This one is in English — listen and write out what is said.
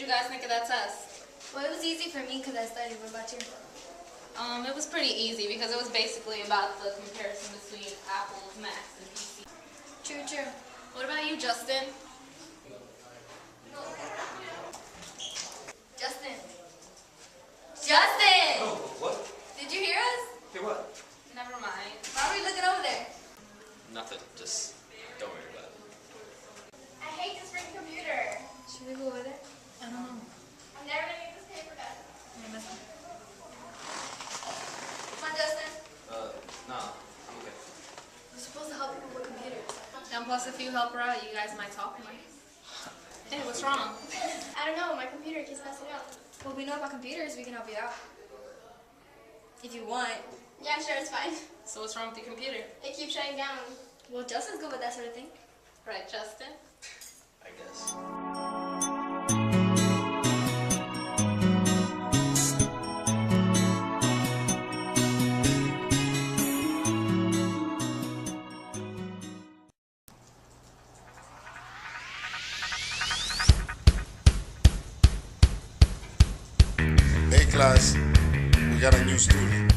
you guys think of that test? Well, it was easy for me because I studied. What about you? It was pretty easy because it was basically about the comparison between Apple's, Macs, and PC. True, true. What about you, Justin? Justin. Justin! Oh, what? Did you hear us? Hey, what? Never mind. Why are we looking over there? Nothing. Just don't worry about it. I hate this freaking computer. Should we go over there? I don't know. I'm never gonna get this paper done. Come on, Justin. Nah. I'm okay. We're supposed to help people with computers. And plus, if you help her out, you guys might talk more. Hey, what's wrong? I don't know, my computer keeps messing up. Well, we know about computers. We can help you out. If you want. Yeah, sure, it's fine. So what's wrong with your computer? It keeps shutting down. Well, Justin's good with that sort of thing. Right, Justin? I guess. Hey class, we got a new student.